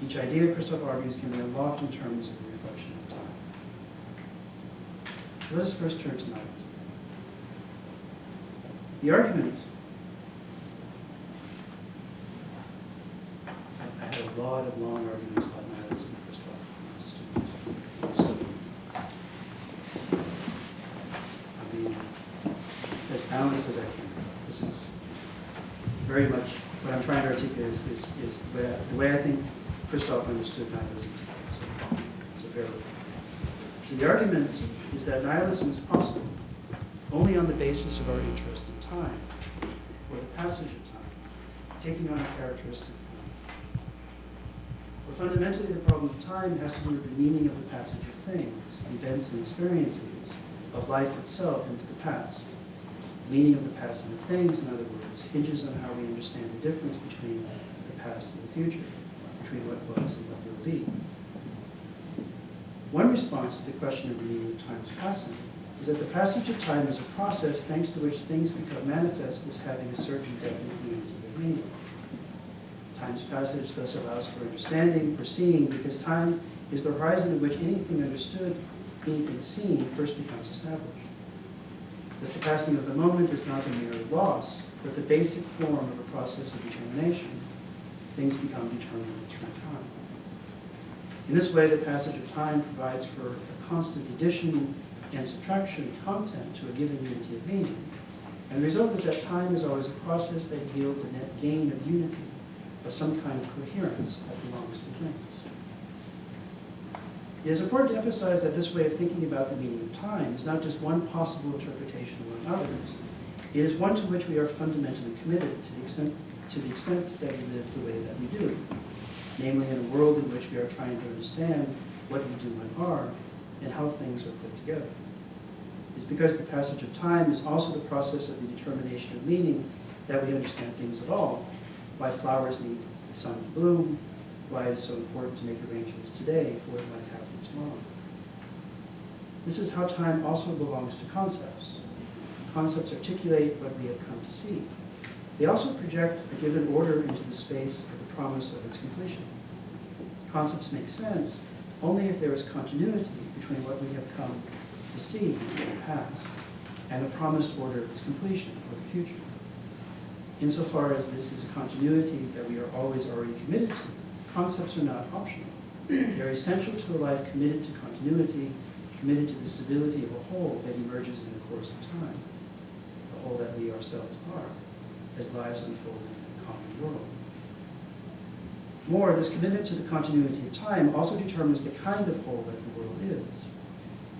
Each idea, Krzysztof argues, can be unlocked in terms of a reflection of time. So let us first turn to nihilism. The argument, I had a lot of long arguments about nihilism with Krzysztof. I'll be as balanced as I can. This is very much what I'm trying to articulate is the way I think Krzysztof understood nihilism. So bear with me. So the argument is that nihilism is possible only on the basis of our interest in time, or the passage of time, taking on a characteristic form. But fundamentally, the problem of time has to do with the meaning of the passage of things, events and experiences of life itself into the past. The meaning of the passing of things, in other words, hinges on how we understand the difference between the past and the future, between what was and what will be. One response to the question of the meaning of time's passing is that the passage of time is a process thanks to which things become manifest as having a certain definite unity of meaning. Time's passage thus allows for understanding, for seeing, because time is the horizon at which anything understood, anything seen, first becomes established. Thus the passing of the moment is not a mere loss, but the basic form of a process of determination. Things become determined through time. In this way, the passage of time provides for a constant addition and subtraction of content to a given unity of meaning. And the result is that time is always a process that yields a net gain of unity, of some kind of coherence that belongs to things. It is important to emphasize that this way of thinking about the meaning of time is not just one possible interpretation among others. It is one to which we are fundamentally committed to the extent that we live the way that we do, namely in a world in which we are trying to understand what we do and are and how things are put together. It's because the passage of time is also the process of the determination of meaning that we understand things at all, why flowers need the sun to bloom, why it is so important to make arrangements today for what might happen tomorrow. This is how time also belongs to concepts. Concepts articulate what we have come to see. They also project a given order into the space of the promise of its completion. Concepts make sense only if there is continuity between what we have come to see in the past and the promised order of its completion or the future. Insofar as this is a continuity that we are always already committed to, concepts are not optional. They are essential to a life committed to continuity, committed to the stability of a whole that emerges in the course of time, the whole that we ourselves are, as lives unfold in a common world. More, this commitment to the continuity of time also determines the kind of whole that the world is.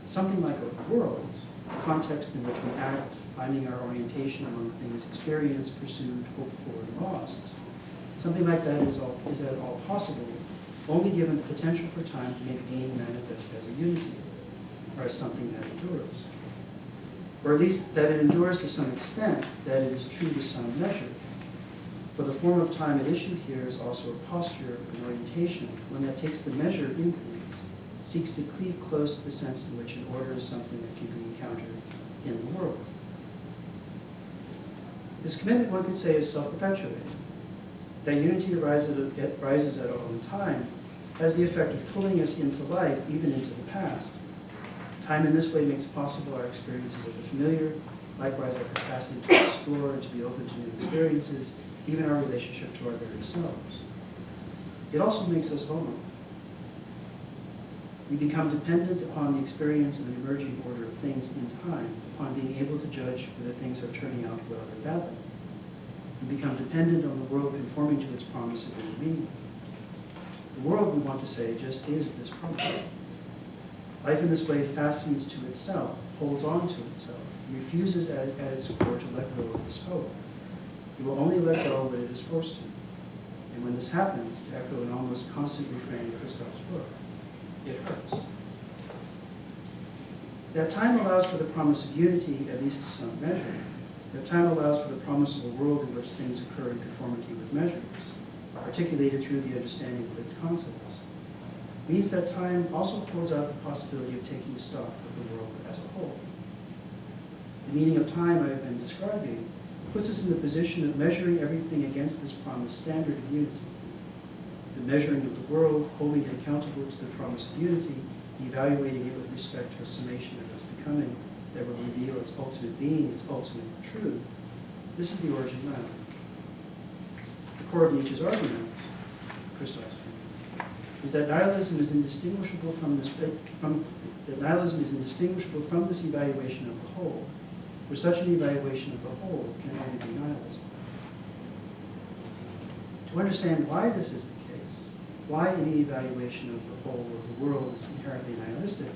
Something like a world, a context in which we act, finding our orientation among things experienced, pursued, hoped for, and lost. Something like that is at all possible, only given the potential for time to make being manifest as a unity, or as something that endures. Or at least that it endures to some extent, that it is true to some measure. For the form of time at issue here is also a posture, an orientation, one that takes the measure in things, seeks to cleave close to the sense in which an order is something that can be encountered in the world. This commitment, one could say, is self-perpetuating. That unity rises at all in time has the effect of pulling us into life, even into the past. Time in this way makes possible our experiences of the familiar, likewise our capacity to explore and to be open to new experiences, even our relationship to our very selves. It also makes us vulnerable. We become dependent upon the experience of an emerging order of things in time, upon being able to judge whether things are turning out well or badly. We become dependent on the world conforming to its promise of inner meaning. The world, we want to say, just is this promise. Life in this way fastens to itself, holds on to itself, refuses at its core to let go of this hope. It will only let go when it is forced to. And when this happens, to echo an almost constant refrain in Krzysztof's book, it hurts. That time allows for the promise of unity, at least to some measure. That time allows for the promise of a world in which things occur in conformity with measures, articulated through the understanding of its concepts. Means that time also pulls out the possibility of taking stock of the world as a whole. The meaning of time I have been describing puts us in the position of measuring everything against this promised standard of unity. the measuring of the world, holding it accountable to the promise of unity, evaluating it with respect to a summation of its becoming that will reveal its ultimate being, its ultimate truth. This is the origin of nihilism. The core of Nietzsche's argument, Krzysztof's view, is that nihilism is indistinguishable from this evaluation of the whole, where such an evaluation of the whole can only be nihilism. To understand why this is the case, why any evaluation of the whole of the world is inherently nihilistic,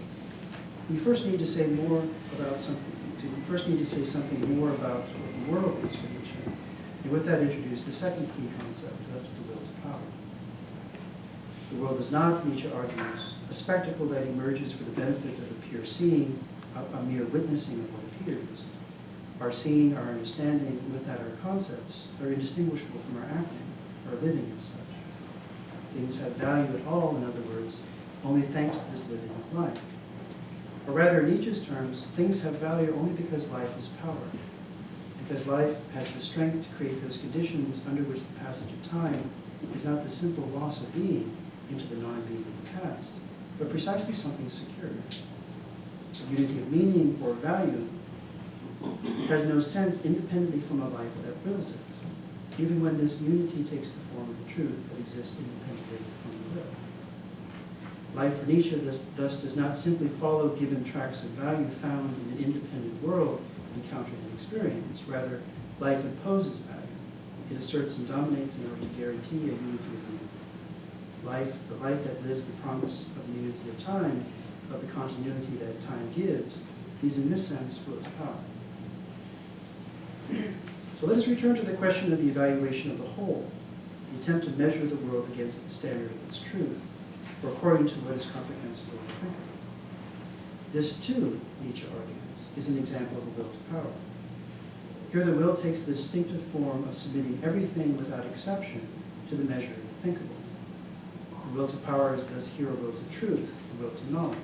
we first need to say more about something. We first need to say something more about what the world is for Nietzsche, and with that introduce the second key concept, that's the will to power. The world is not, Nietzsche argues, a spectacle that emerges for the benefit of the pure seeing, a mere witnessing of what appears. Our seeing, our understanding, and with that our concepts, are indistinguishable from our acting, our living as such. Things have value at all, in other words, only thanks to this living of life. Or rather, in Nietzsche's terms, things have value only because life is power, because life has the strength to create those conditions under which the passage of time is not the simple loss of being into the non-being of the past, but precisely something secure. The unity of meaning or value has no sense independently from a life that wills it, even when this unity takes the form of the truth that exists independently from the will. Life for Nietzsche thus does not simply follow given tracks of value found in an independent world encountered in experience. Rather, life imposes value. It asserts and dominates in order to guarantee a unity of meaning. Life, the life that lives the promise of the unity of time, of the continuity that time gives, is in this sense will to power. So let us return to the question of the evaluation of the whole, the attempt to measure the world against the standard of its truth, or according to what is comprehensible and thinkable. This, too, Nietzsche argues, is an example of the will to power. Here the will takes the distinctive form of submitting everything without exception to the measure of the thinkable. The will to power is thus here a will to truth, a will to knowledge.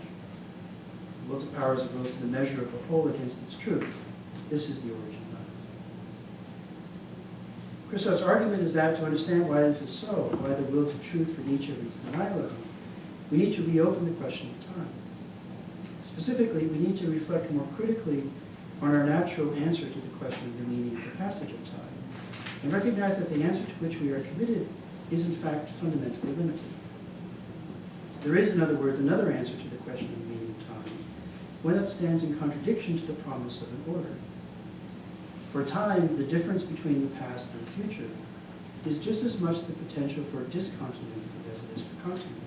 The will to power is a will to the measure of the whole against its truth. This is the origin of nihilism. Krzysof's argument is that to understand why this is so, why the will to truth for Nietzsche leads to nihilism, we need to reopen the question of time. Specifically, we need to reflect more critically on our natural answer to the question of the meaning of the passage of time, and recognize that the answer to which we are committed is in fact fundamentally limited. There is, in other words, another answer to the question of the meaning of time, one that stands in contradiction to the promise of an order. For time, the difference between the past and the future is just as much the potential for discontinuity as it is for continuity.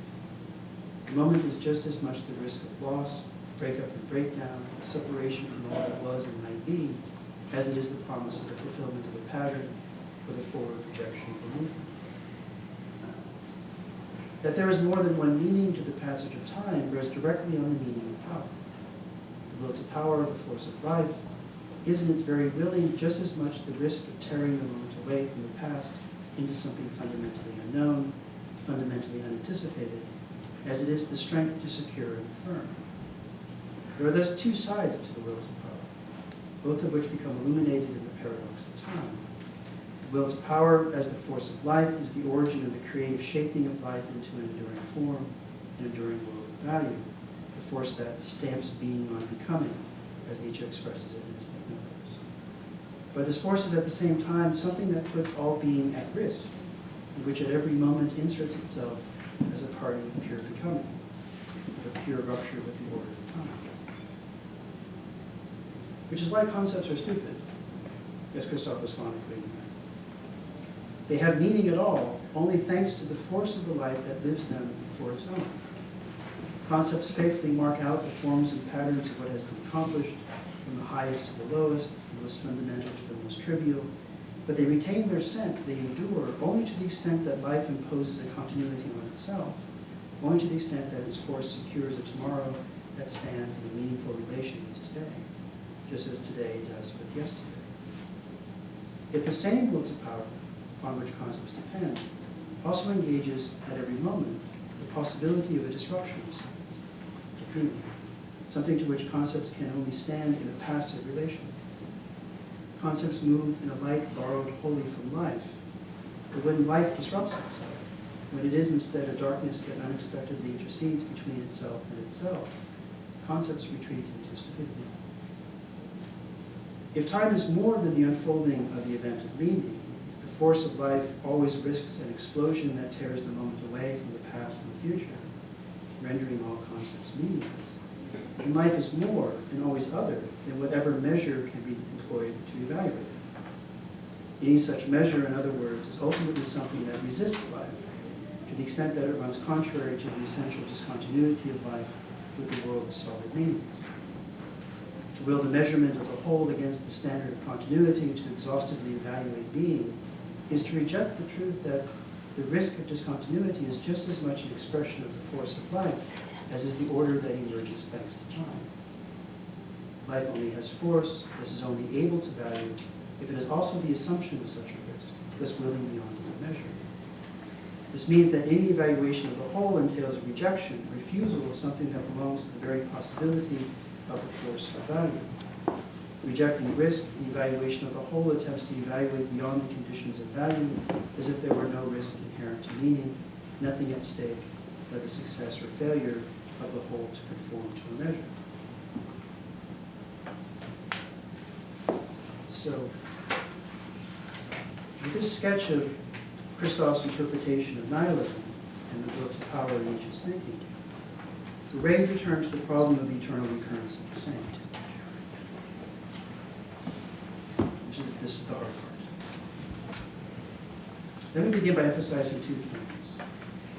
The moment is just as much the risk of loss, breakup and breakdown, separation from all that was and might be, as it is the promise of the fulfillment of a pattern or the forward projection of a movement. That there is more than one meaning to the passage of time bears directly on the meaning of power. The will to power, the force of life, is in its very willing just as much the risk of tearing the moment away from the past into something fundamentally unknown, fundamentally unanticipated, as it is the strength to secure and affirm. There are thus two sides to the will to power, both of which become illuminated in the paradox of time. The will to power as the force of life is the origin of the creative shaping of life into an enduring form, an enduring world of value, the force that stamps being on becoming, as Nietzsche expresses it in his Technophos. But this force is at the same time something that puts all being at risk, in which at every moment inserts itself as a party of pure becoming, of a pure rupture with the order of time. Which is why concepts are stupid, as Krzysztof was fond of reading. They have meaning at all only thanks to the force of the life that lives them for its own. Concepts faithfully mark out the forms and patterns of what has been accomplished, from the highest to the lowest, the most fundamental to the most trivial, but they retain their sense, they endure, only to the extent that life imposes a continuity on itself, only to the extent that its force secures a tomorrow that stands in a meaningful relation to today, just as today does with yesterday. Yet the same will to power, upon which concepts depend, also engages at every moment the possibility of a disruption of something, something to which concepts can only stand in a passive relation. Concepts move in a light borrowed wholly from life, but when life disrupts itself, when it is instead a darkness that unexpectedly intercedes between itself and itself. Concepts retreat into stupidity. If time is more than the unfolding of the event of meaning, the force of life always risks an explosion that tears the moment away from the past and the future, rendering all concepts meaningless. And life is more and always other than whatever measure can be employed to evaluate it. Any such measure, in other words, is ultimately something that resists life, to the extent that it runs contrary to the essential discontinuity of life with the world of solid meanings. To will the measurement of the whole against the standard of continuity, to exhaustively evaluate being, is to reject the truth that the risk of discontinuity is just as much an expression of the force of life as is the order that emerges thanks to time. Life only has force, this is only able to value, if it is also the assumption of such a risk, thus willing beyond the measure. This means that any evaluation of the whole entails a rejection, refusal of something that belongs to the very possibility of the force of value. Rejecting risk, the evaluation of the whole attempts to evaluate beyond the conditions of value as if there were no risk inherent to meaning, nothing at stake but the success or failure of the whole to conform to a measure. So, with this sketch of Krzysztof's interpretation of nihilism and the will to power in Nietzsche's thinking, we're ready to turn to the problem of eternal recurrence of the same. This is the hard part. Let me begin by emphasizing two things.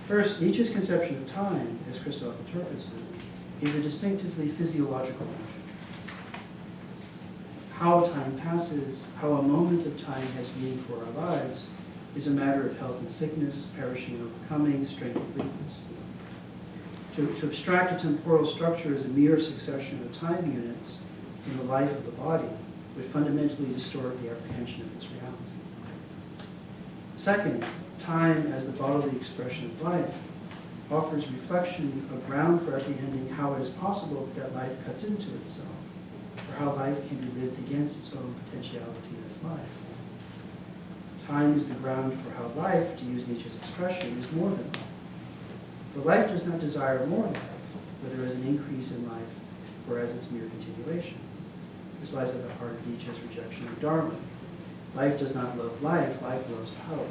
First, Nietzsche's conception of time, as Krzysztof interprets it, is a distinctively physiological notion. How time passes, how a moment of time has meaning for our lives, is a matter of health and sickness, perishing and overcoming, strength and weakness. To abstract a temporal structure as a mere succession of time units in the life of the body would fundamentally distort the apprehension of its reality. Second, time as the bodily expression of life offers reflection, a ground for apprehending how it is possible that life cuts into itself, or how life can be lived against its own potentiality as life. Time is the ground for how life, to use Nietzsche's expression, is more than life. For life does not desire more life, whether as an increase in life or as its mere continuation. This lies at the heart of Nietzsche's rejection of Darwin. Life does not love life, life loves power.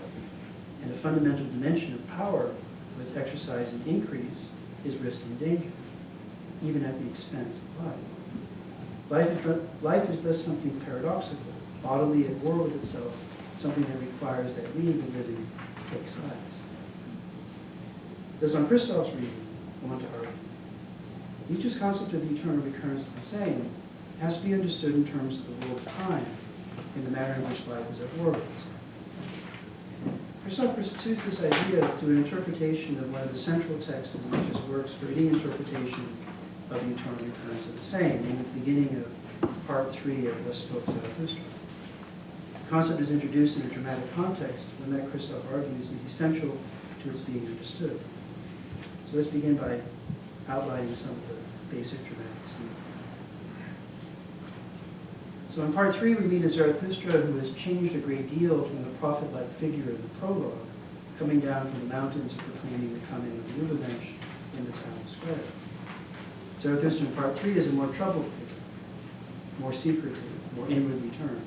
And a fundamental dimension of power, with its exercise and increase, is risk and danger, even at the expense of life. Life is thus something paradoxical, bodily at war with itself, something that requires that we, the living, take sides. Thus, on Krzysztof's reading, I want to argue, Nietzsche's concept of the eternal recurrence of the same has to be understood in terms of the world of time, in the manner in which life is at war with itself. Krzysztof pursues this idea through an interpretation of one of the central texts in Nietzsche's works for any interpretation of the eternal recurrence of the same, in the beginning of Part 3 of Thus Spoke Zarathustra. The concept is introduced in a dramatic context when that Krzysztof argues is essential to its being understood. So let's begin by outlining some of the basic dramatic scenes. So in Part 3, we meet a Zarathustra who has changed a great deal from the prophet-like figure in the prologue, coming down from the mountains and proclaiming the coming of the Übermensch in the town square. Zarathustra in Part 3 is a more troubled figure, more secretive, more inwardly turned.